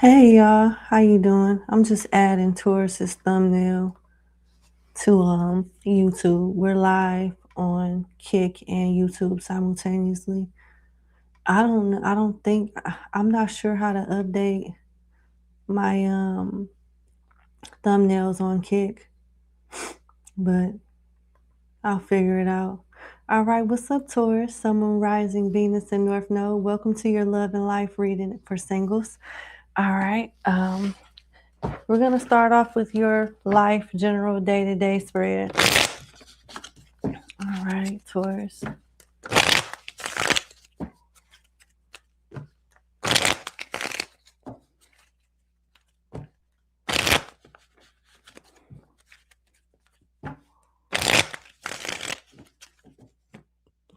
Hey y'all, how you doing? I'm just adding Taurus's thumbnail to YouTube. We're live on Kick and YouTube simultaneously. I don't think I'm not sure how to update my thumbnails on Kick, but I'll figure it out. All right, what's up, Taurus? Sun, Moon, Rising, Venus, and North Node. Welcome to your love and life reading for singles. All right, we're going to start off with your life general day-to-day spread. All right, Taurus.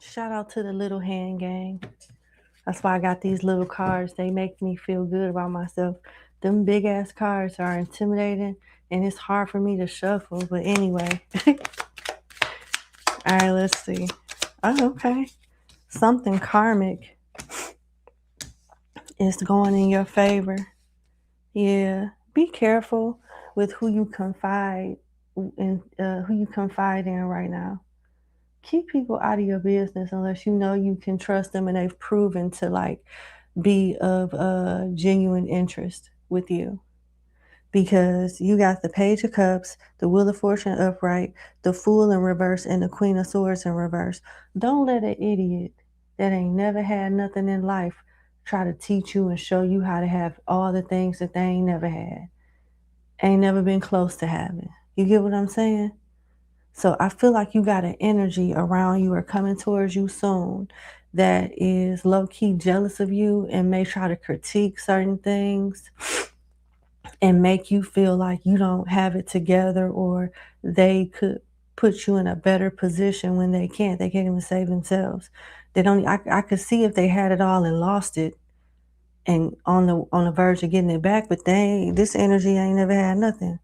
Shout out to the little hand gang. That's why I got these little cards. They make me feel good about myself. Them big ass cards are intimidating and it's hard for me to shuffle. But anyway. All right, let's see. Oh, okay. Something karmic is going in your favor. Yeah. Be careful with who you confide in right now. Keep people out of your business unless you know you can trust them and they've proven to like be of genuine interest with you. Because you got the Page of Cups, the Wheel of Fortune upright, the Fool in reverse, and the Queen of Swords in reverse. Don't let an idiot that ain't never had nothing in life try to teach you and show you how to have all the things that they ain't never had, ain't never been close to having. You get what I'm saying? So I feel like you got an energy around you or coming towards you soon that is low-key jealous of you and may try to critique certain things and make you feel like you don't have it together or they could put you in a better position when they can't. They can't even save themselves. They don't. I could see if they had it all and lost it and on the verge of getting it back, but this energy ain't never had nothing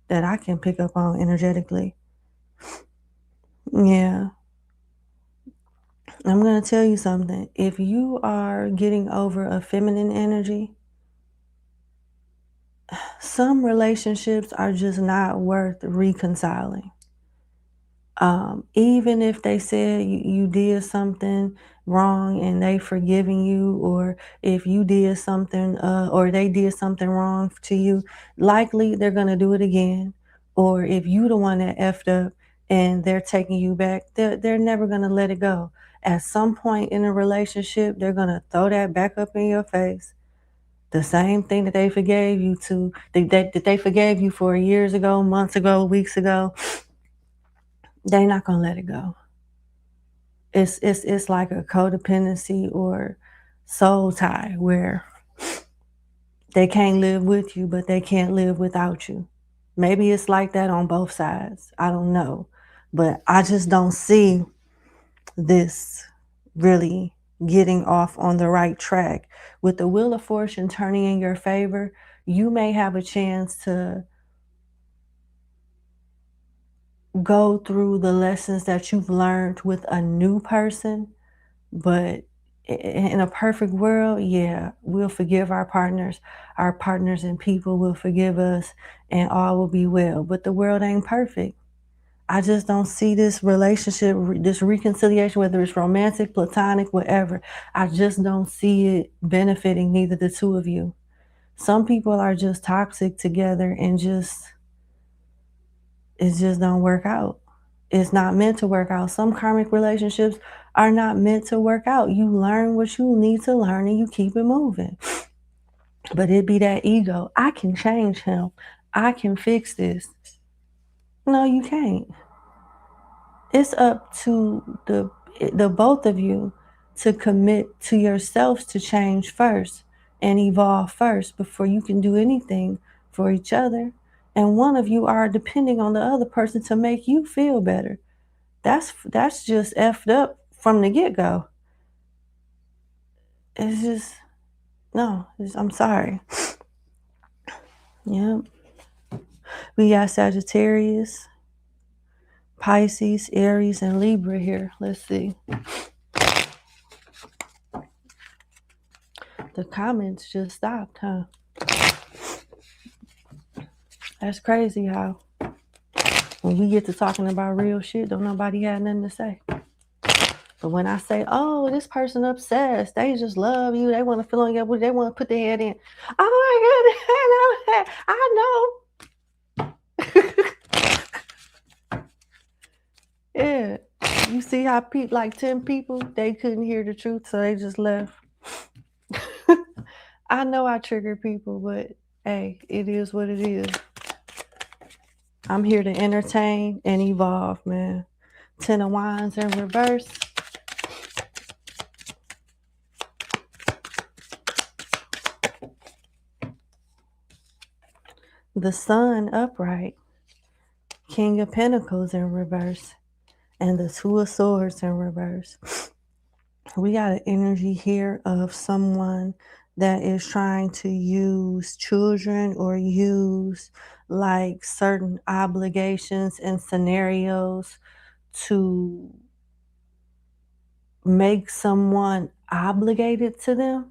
that I can pick up on energetically. Yeah. I'm going to tell you something. If you are getting over a feminine energy, some relationships are just not worth reconciling. Even if they said you did something wrong and they forgiving you, or if you did something or they did something wrong to you, likely they're going to do it again. Or if you the one that effed up and they're taking you back, they're never going to let it go. At some point in a relationship, they're going to throw that back up in your face. The same thing that they forgave you to, that they forgave you for years ago, months ago, weeks ago, they're not going to let it go. It's like a codependency or soul tie where they can't live with you, but they can't live without you. Maybe it's like that on both sides. I don't know. But I just don't see this really getting off on the right track. With the Wheel of Fortune turning in your favor, you may have a chance to go through the lessons that you've learned with a new person, but in a perfect world, yeah, we'll forgive our partners and people will forgive us and all will be well. But the world ain't perfect. I just don't see this relationship, this reconciliation, whether it's romantic, platonic, whatever. I just don't see it benefiting neither the two of you. Some people are just toxic together and it just don't work out. It's not meant to work out. Some karmic relationships are not meant to work out. You learn what you need to learn and you keep it moving. But it be that ego. I can change him. I can fix this. No, you can't. It's up to the both of you to commit to yourselves to change first and evolve first before you can do anything for each other. And one of you are depending on the other person to make you feel better. That's just effed up from the get-go. It's just, no, I'm sorry. Yeah. We got Sagittarius, Pisces, Aries, and Libra here. Let's see. The comments just stopped, huh? That's crazy how when we get to talking about real shit, don't nobody have nothing to say. But when I say, oh, this person obsessed, they just love you, they want to feel on your booty, they want to put their head in. Oh my goodness, I know. Yeah. You see how like 10 people, they couldn't hear the truth, so they just left. I know I trigger people, but hey, it is what it is. I'm here to entertain and evolve, man. 10 of Wands in reverse. The Sun upright. King of Pentacles in reverse. And the Two of Swords in reverse. We got an energy here of someone that is trying to use children or use like certain obligations and scenarios to make someone obligated to them.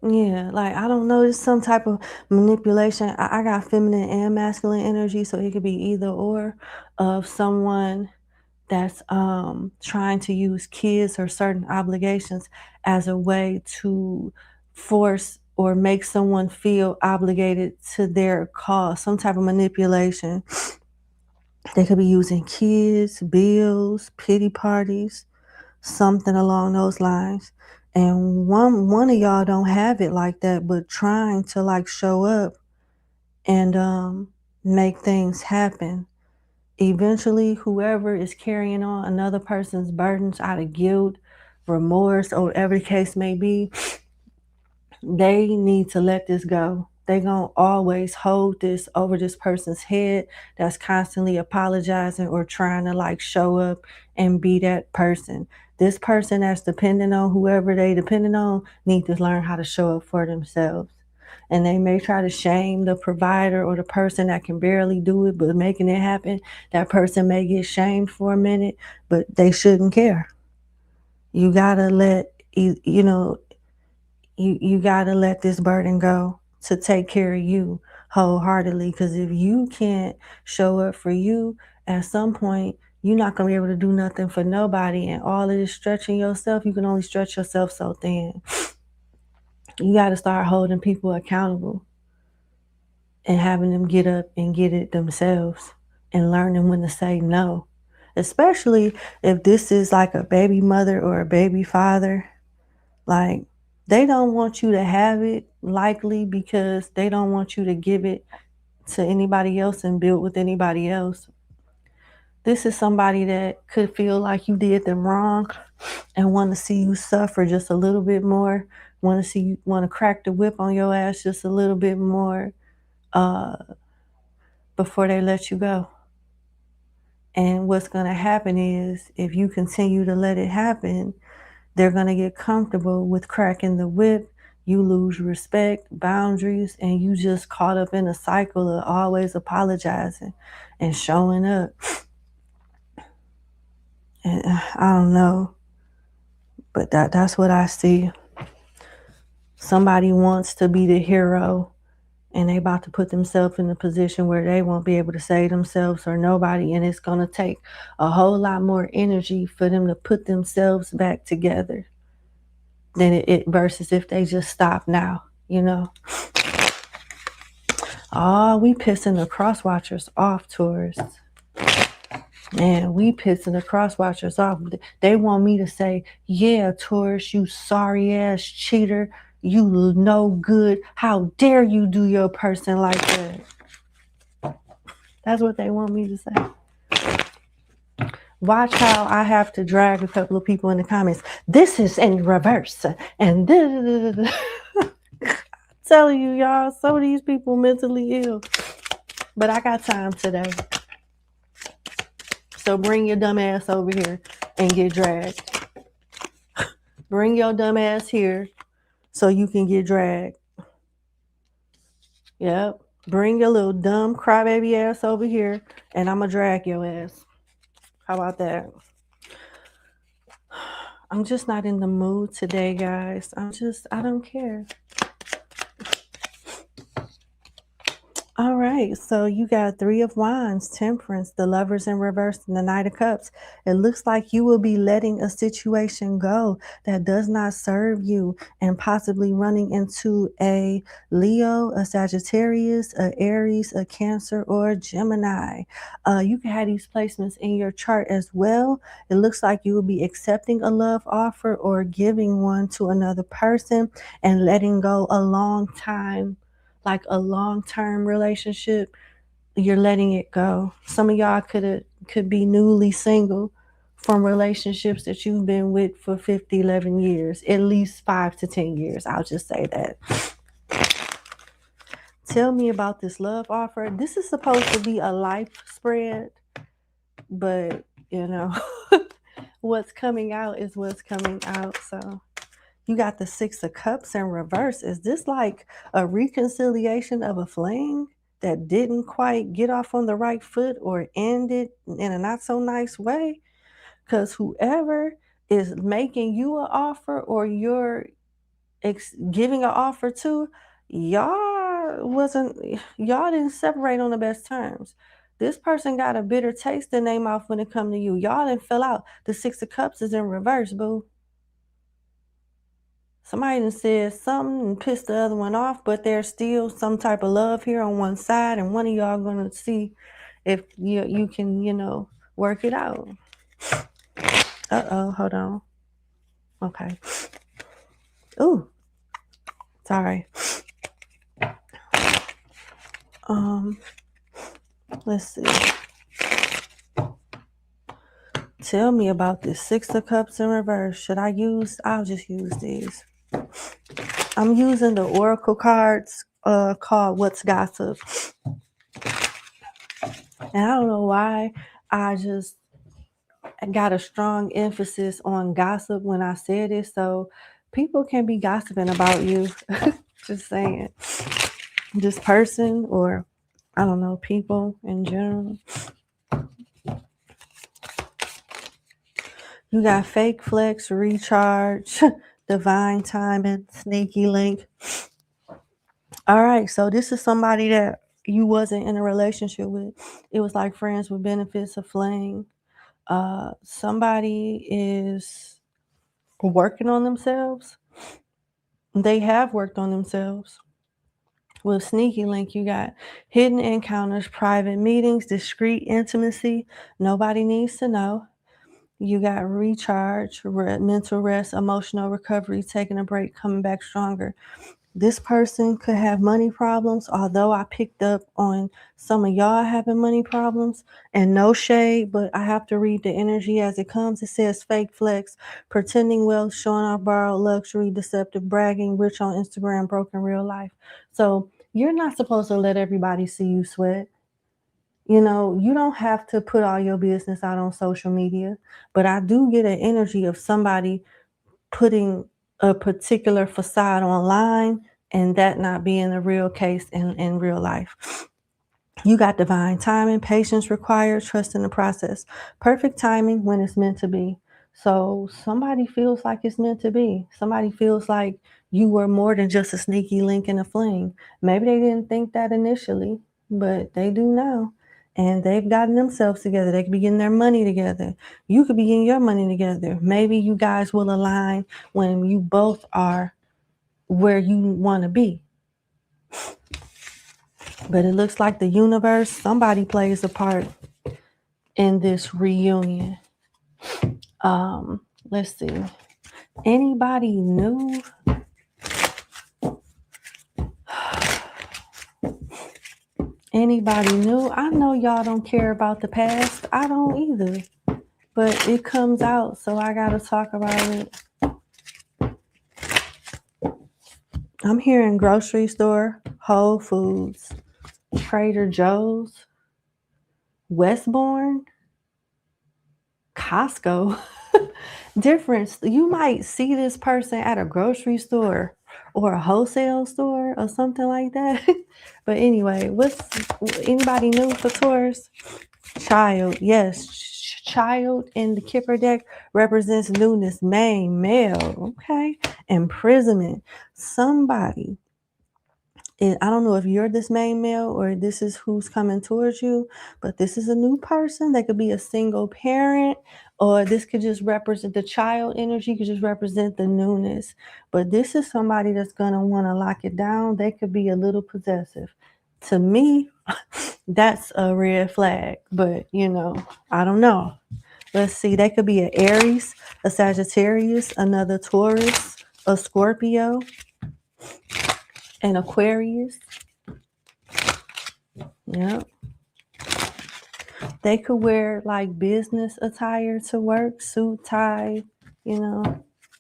Yeah, like I don't know, it's some type of manipulation. I got feminine and masculine energy, so it could be either or of someone that's trying to use kids or certain obligations as a way to force or make someone feel obligated to their cause, some type of manipulation. They could be using kids, bills, pity parties, something along those lines. And one of y'all don't have it like that, but trying to like show up and make things happen. Eventually, whoever is carrying on another person's burdens out of guilt, remorse, or whatever the case may be, they need to let this go. They gonna always hold this over this person's head that's constantly apologizing or trying to like show up and be that person. This person that's depending on whoever they depending on need to learn how to show up for themselves. And they may try to shame the provider or the person that can barely do it, but making it happen, that person may get shamed for a minute, but they shouldn't care. You gotta let, you gotta let this burden go to take care of you wholeheartedly. Because if you can't show up for you, at some point, you're not gonna be able to do nothing for nobody. And all of this stretching yourself, you can only stretch yourself so thin. You gotta start holding people accountable and having them get up and get it themselves and learning when to say no. Especially if this is like a baby mother or a baby father. Like, they don't want you to have it, likely because they don't want you to give it to anybody else and build with anybody else. This is somebody that could feel like you did them wrong and want to see you suffer just a little bit more, want to crack the whip on your ass just a little bit more before they let you go. And what's going to happen is, if you continue to let it happen, they're going to get comfortable with cracking the whip. You lose respect, boundaries, and you just caught up in a cycle of always apologizing and showing up. And I don't know, but that's what I see. Somebody wants to be the hero, and they about to put themselves in a position where they won't be able to save themselves or nobody, and it's going to take a whole lot more energy for them to put themselves back together than it versus if they just stop now, Oh, we pissing the cross watchers off, Taurus. Man, we pissing the cross watchers off. They want me to say, yeah, Taurus, you sorry ass cheater. You no good. How dare you do your person like that? That's what they want me to say. Watch how I have to drag a couple of people in the comments. This is in reverse. And I'm telling you, y'all, some of these people mentally ill. But I got time today. So bring your dumb ass over here and get dragged. Bring your dumb ass here so you can get dragged. Yep. Bring your little dumb crybaby ass over here and I'm going to drag your ass. How about that? I'm just not in the mood today, guys. I don't care. All right, so you got Three of Wands, Temperance, the Lovers in reverse, and the Knight of Cups. It looks like you will be letting a situation go that does not serve you and possibly running into a Leo, a Sagittarius, a Aries, a Cancer, or a Gemini. You can have these placements in your chart as well. It looks like you will be accepting a love offer or giving one to another person and letting go a long time, like a long-term relationship. You're letting it go. Some of y'all could be newly single from relationships that you've been with for 50, 11 years, at least 5 to 10 years. I'll just say that. Tell me about this love offer. This is supposed to be a life spread, but you know, what's coming out is what's coming out. So you got the Six of Cups in reverse. Is this like a reconciliation of a fling that didn't quite get off on the right foot or ended in a not so nice way? Because whoever is making you an offer or you're giving an offer to, y'all didn't separate on the best terms. This person got a bitter taste in their mouth when it come to you. Y'all didn't fill out. The Six of Cups is in reverse, boo. Somebody done said something and pissed the other one off, but there's still some type of love here on one side, and one of y'all gonna see if you can, work it out. Uh-oh, hold on. Okay. Ooh, sorry. Let's see. Tell me about this Six of Cups in reverse. I'll just use these. I'm using the Oracle cards called What's Gossip. And I don't know why I got a strong emphasis on gossip when I said it. So people can be gossiping about you. Just saying. This person or I don't know, people in general. You got fake flex, recharge, divine timing, sneaky link. All right, so this is somebody that you wasn't in a relationship with. It was like friends with benefits, a fling. Somebody is working on themselves. They have worked on themselves. With sneaky link, you got hidden encounters, private meetings, discreet intimacy. Nobody needs to know. You got recharge, mental rest, emotional recovery, taking a break, coming back stronger. This person could have money problems, although I picked up on some of y'all having money problems, and no shade, but I have to read the energy as it comes. It says fake flex, pretending wealth, showing off borrowed luxury, deceptive bragging, rich on Instagram, broke in real life. So you're not supposed to let everybody see you sweat. You don't have to put all your business out on social media, but I do get an energy of somebody putting a particular facade online and that not being the real case in real life. You got divine timing, patience required, trust in the process. Perfect timing when it's meant to be. So somebody feels like it's meant to be. Somebody feels like you were more than just a sneaky link in a fling. Maybe they didn't think that initially, but they do now. And they've gotten themselves together. They could be getting their money together. You could be getting your money together. Maybe you guys will align when you both are where you want to be. But it looks like the universe, somebody plays a part in this reunion. Let's see. Anybody new? Anybody new? I know y'all don't care about the past. I don't either. But it comes out, so I gotta talk about it. I'm hearing grocery store, Whole Foods, Trader Joe's, Westbourne, Costco. Difference. You might see this person at a grocery store or a wholesale store or something like that. But anyway, what's anybody new for Taurus? Child. Yes, child in the Kipper deck represents newness, male. Okay. Imprisonment. Somebody And I don't know if you're this main male or this is who's coming towards you, but this is a new person. They could be a single parent, or this could just represent the child energy, could just represent the newness. But this is somebody that's going to want to lock it down. They could be a little possessive. To me, that's a red flag, but I don't know. Let's see, they could be an Aries, a Sagittarius, another Taurus, a Scorpio, an Aquarius. Yep. They could wear like business attire to work, suit, tie,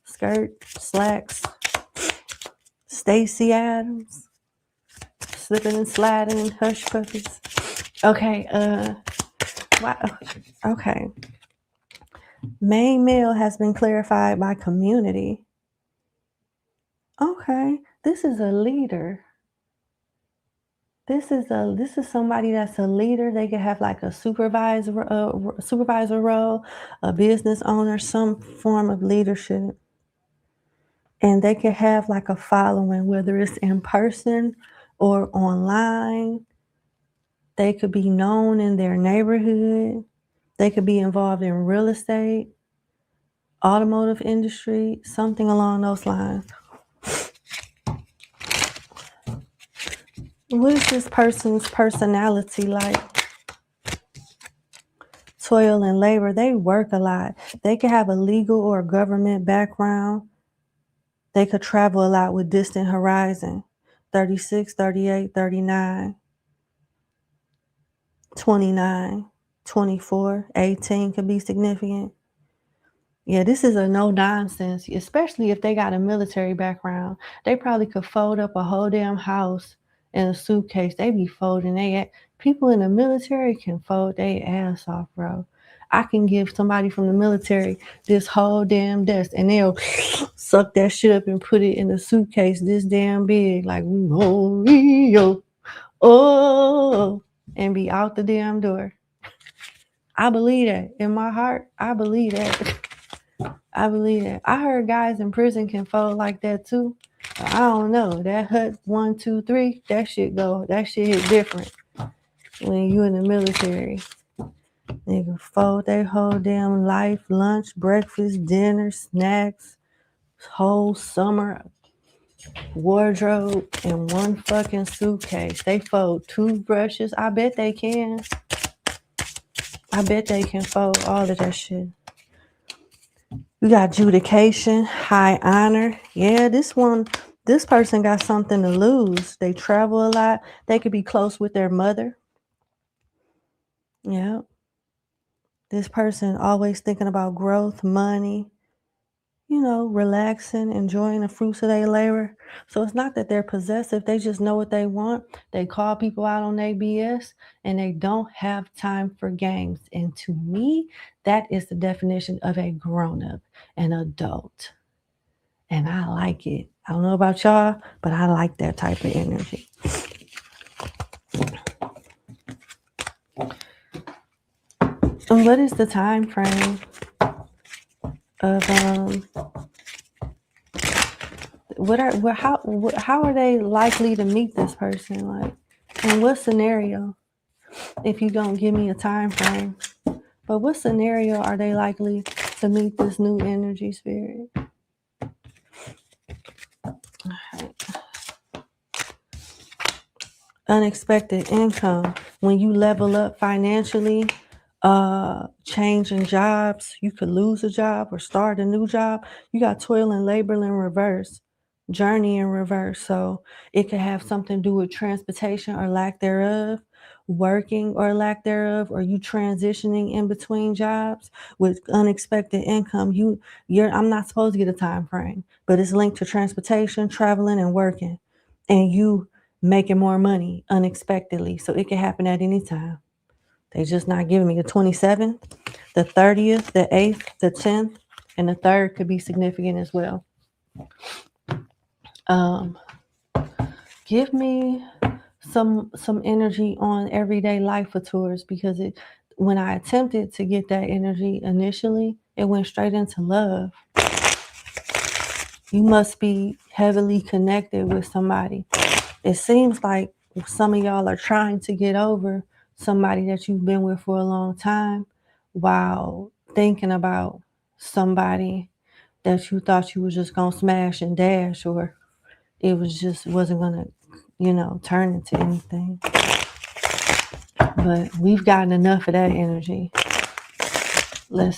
skirt, slacks. Stacey Adams, slipping and sliding in hush puppies. Okay, wow. Okay. Main male has been clarified by community. Okay, this is a leader. This is somebody that's a leader. They could have like a supervisor role, a business owner, some form of leadership, and they could have like a following, whether it's in person or online. They could be known in their neighborhood. They could be involved in real estate, automotive industry, something along those lines. What is this person's personality like? Toil and labor. They work a lot. They could have a legal or government background. They could travel a lot with distant horizon. 36, 38, 39, 29, 24, 18 could be significant. Yeah, this is a no nonsense, especially if they got a military background. They probably could fold up a whole damn house in a suitcase. They be folding. People in the military can fold their ass off, bro. I can give somebody from the military this whole damn desk and they'll suck that shit up and put it in a suitcase this damn big, like, oh, and be out the damn door. I believe that. In my heart, I believe that. I believe that. I heard guys in prison can fold like that too. I don't know. That hut 1, 2, 3, that shit hit different when you in the military. Nigga fold their whole damn life, lunch, breakfast, dinner, snacks, whole summer wardrobe in one fucking suitcase. They fold toothbrushes. I bet they can. I bet they can fold all of that shit. You got adjudication, high honor. Yeah, this person got something to lose. They travel a lot. They could be close with their mother. Yeah. This person always thinking about growth, money, relaxing, enjoying the fruits of their labor. So it's not that they're possessive. They just know what they want. They call people out on their BS and they don't have time for games. And to me, that is the definition of a grown-up, an adult. And I like it. I don't know about y'all, but I like that type of energy. And what is the time frame of how are they likely to meet this person? Like, in what scenario? If you don't give me a time frame, but what scenario are they likely to meet this new energy spirit? Unexpected income. When you level up financially, changing jobs, you could lose a job or start a new job. You got toil and labor in reverse, journey in reverse. So it could have something to do with transportation or lack thereof, working or lack thereof, or you transitioning in between jobs with unexpected income. I'm not supposed to get a time frame, but it's linked to transportation, traveling, and working, and you making more money unexpectedly. So it can happen at any time. They just not giving me the 27th, the 30th, the 8th, the 10th, and the 3rd could be significant as well. Give me some energy on everyday life for Taurus, because when I attempted to get that energy initially, it went straight into love. You must be heavily connected with somebody. It seems like some of y'all are trying to get over somebody that you've been with for a long time while thinking about somebody that you thought you was just gonna smash and dash, or it was just wasn't gonna, turn into anything. But we've gotten enough of that energy. Let's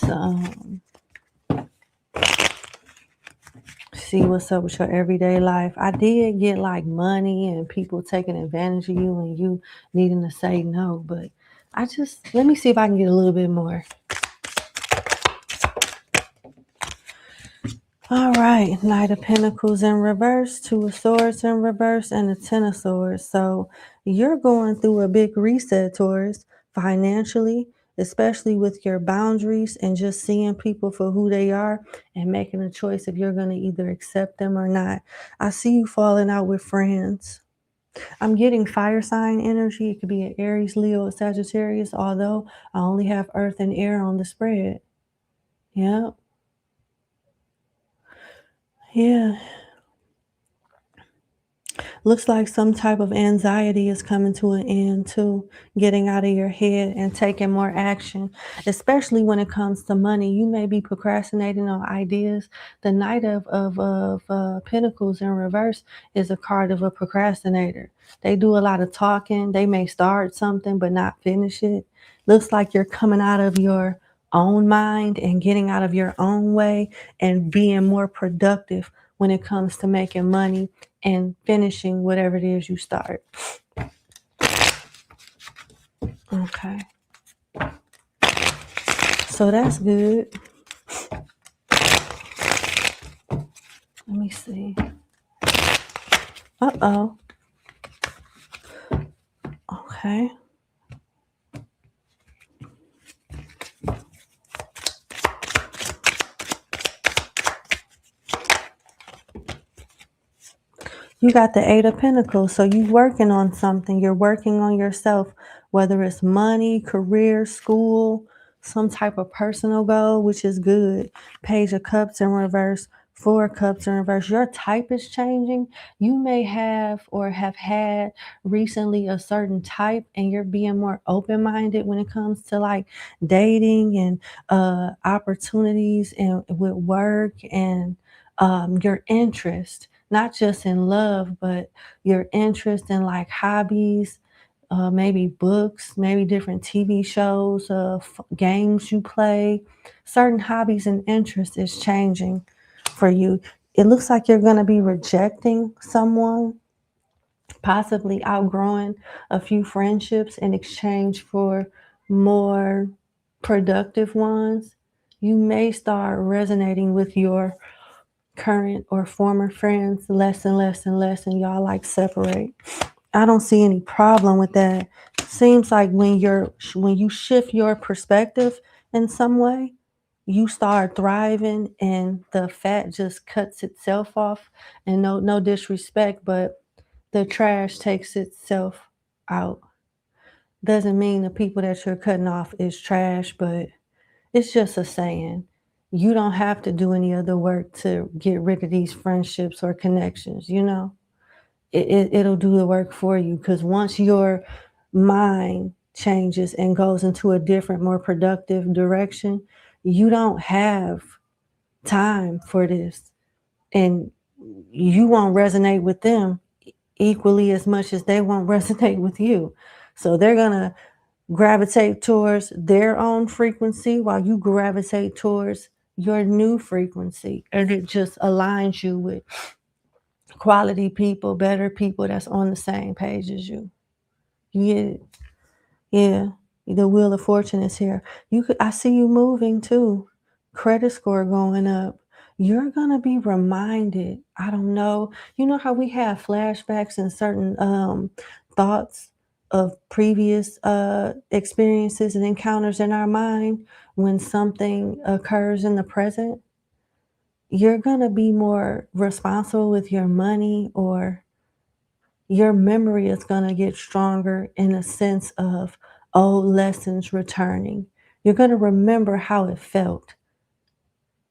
see what's up with your everyday life. I did get like money and people taking advantage of you and you needing to say no, but let me see if I can get a little bit more. All right, Knight of Pentacles in reverse, Two of Swords in reverse, and the Ten of Swords. So you're going through a big reset, Taurus, financially, especially with your boundaries and just seeing people for who they are and making a choice if you're going to either accept them or not. I see you falling out with friends. I'm getting fire sign energy. It could be an Aries, Leo, or Sagittarius, although I only have earth and air on the spread. Yeah. Yeah. Looks like some type of anxiety is coming to an end too, getting out of your head and taking more action, especially when it comes to money. You may be procrastinating on ideas. The Knight of Pentacles in reverse is a card of a procrastinator. They do a lot of talking. They may start something but not finish it. Looks like you're coming out of your own mind and getting out of your own way and being more productive when it comes to making money and finishing whatever it is you start. Okay. So that's good. Let me see. Uh-oh. Okay. You got the Eight of Pentacles, so you're working on something. You're working on yourself, whether it's money, career, school, some type of personal goal, which is good. Page of Cups in reverse, Four of Cups in reverse. Your type is changing. You may have or have had recently a certain type, and you're being more open-minded when it comes to like dating and opportunities and with work and your interest, not just in love, but your interest in like hobbies, maybe books, maybe different TV shows, games you play. Certain hobbies and interests is changing for you. It looks like you're going to be rejecting someone, possibly outgrowing a few friendships in exchange for more productive ones. You may start resonating with your current or former friends less and less and less, and y'all like separate. I don't see any problem with that. Seems like when you shift your perspective in some way, you start thriving and the fat just cuts itself off. And no disrespect, but the trash takes itself out. Doesn't mean the people that you're cutting off is trash, but it's just a saying. You don't have to do any other work to get rid of these friendships or connections, you know? It'll do the work for you, because once your mind changes and goes into a different, more productive direction, you don't have time for this. And you won't resonate with them equally as much as they won't resonate with you. So they're going to gravitate towards their own frequency while you gravitate towards your new frequency. And it just aligns you with quality people, better people that's on the same page as you. You get it? Yeah. The Wheel of Fortune is here. I see you moving too. Credit score going up. You're gonna be reminded. I don't know. You know how we have flashbacks and certain thoughts of previous experiences and encounters in our mind when something occurs in the present? You're gonna be more responsible with your money, or your memory is going to get stronger in a sense of old lessons returning. You're going to remember how it felt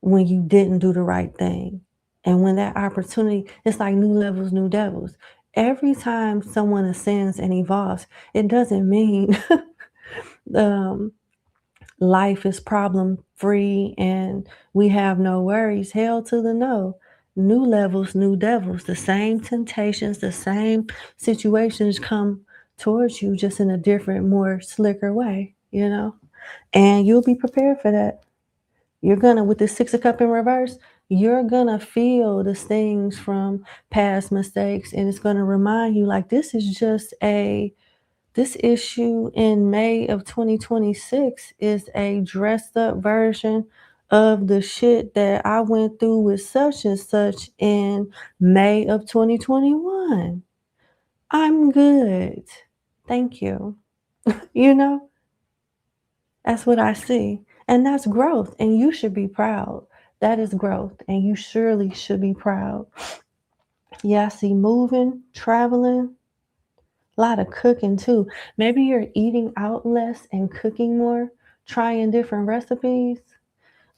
when you didn't do the right thing. And when that opportunity, it's like new levels, new devils. every time someone ascends and evolves, it doesn't mean um, life is problem free and we have no worries. Hell to the no. New levels, new devils. The same temptations, the same situations come towards you, just in a different, more slicker way, you know? And you'll be prepared for that. You're gonna, with the Six of Cups in reverse, you're gonna feel the stings from past mistakes, and it's gonna remind you, like, this issue in May of 2026 is a dressed up version of the shit that I went through with such and such in May of 2021. I'm good. Thank you. You know, that's what I see. And that's growth. And you should be proud. That is growth. And you surely should be proud. Yeah, I see moving, traveling, a lot of cooking too. Maybe you're eating out less and cooking more, trying different recipes.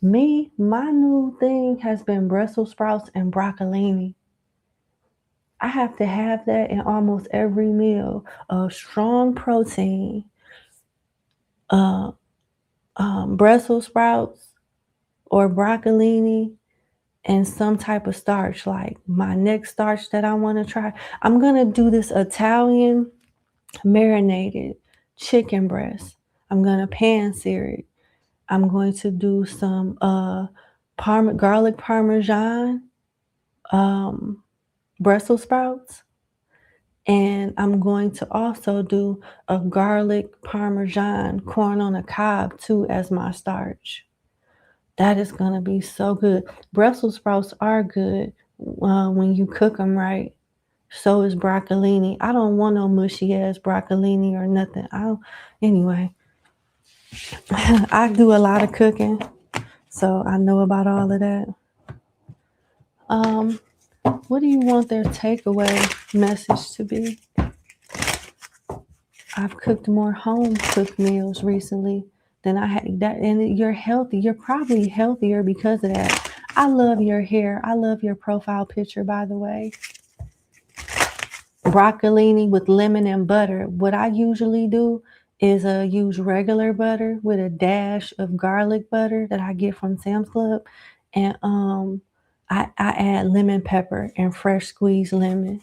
Me, my new thing has been Brussels sprouts and broccolini. I have to have that in almost every meal. A strong protein, uh, Brussels sprouts or broccolini, and some type of starch. Like my next starch that I want to try, I'm gonna do this Italian marinated chicken breast. I'm gonna pan sear it. I'm going to do some garlic parmesan, um, Brussels sprouts, and I'm going to also do a garlic parmesan corn on the cob too as my starch. That is gonna be so good. Brussels sprouts are good when you cook them right. So is broccolini. I don't want no mushy ass broccolini or nothing. Anyway, I do a lot of cooking, so I know about all of that. What do you want their takeaway message to be? I've cooked more home cooked meals recently than I had that, and you're healthy. You're probably healthier because of that. I love your hair. I love your profile picture, by the way. Broccolini with lemon and butter. What I usually do is use regular butter with a dash of garlic butter that I get from Sam's Club, and I add lemon pepper and fresh squeezed lemon.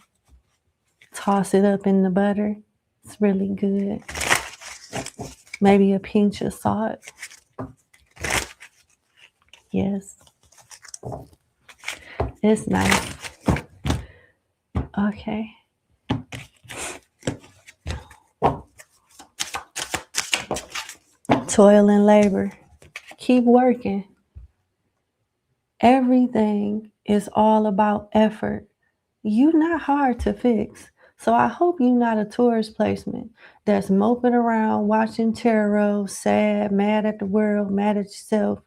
Toss it up in the butter. It's really good. Maybe a pinch of salt. Yes, it's nice. Okay. Toil and labor. Keep working. Everything is all about effort. You're not hard to fix. So I hope you're not a tourist placement that's moping around, watching tarot, sad, mad at the world, mad at yourself,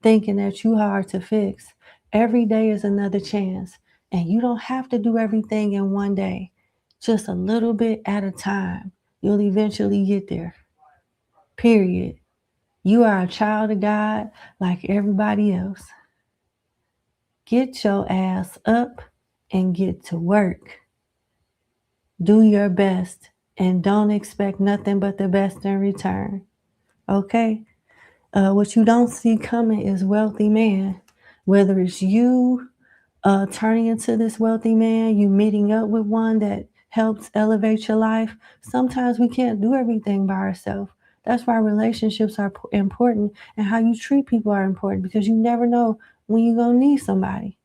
thinking that you hard to fix. Every day is another chance. And you don't have to do everything in one day. Just a little bit at a time. You'll eventually get there. Period. You are a child of God like everybody else. Get your ass up and get to work. Do your best and don't expect nothing but the best in return. Okay? What you don't see coming is wealthy man. Whether it's you turning into this wealthy man, you meeting up with one that helps elevate your life. Sometimes we can't do everything by ourselves. That's why relationships are important, and how you treat people are important, because you never know when you're going to need somebody.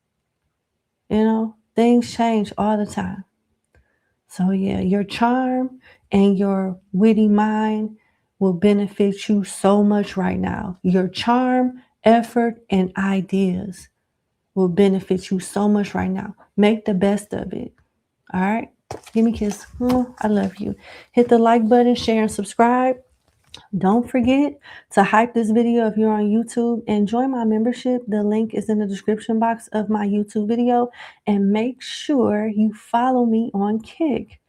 You know, things change all the time. So yeah, your charm and your witty mind will benefit you so much right now. Your charm, effort, and ideas will benefit you so much right now. Make the best of it. All right? Give me a kiss. I love you. Hit the like button, share, and subscribe. Don't forget to hype this video if you're on YouTube, and join my membership. The link is in the description box of my YouTube video. And make sure you follow me on Kick.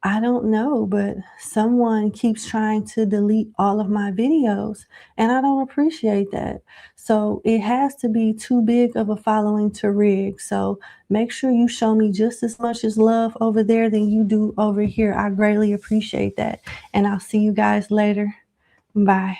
I don't know, but someone keeps trying to delete all of my videos, and I don't appreciate that. So it has to be too big of a following to rig. So make sure you show me just as much as love over there than you do over here. I greatly appreciate that. And I'll see you guys later. Bye.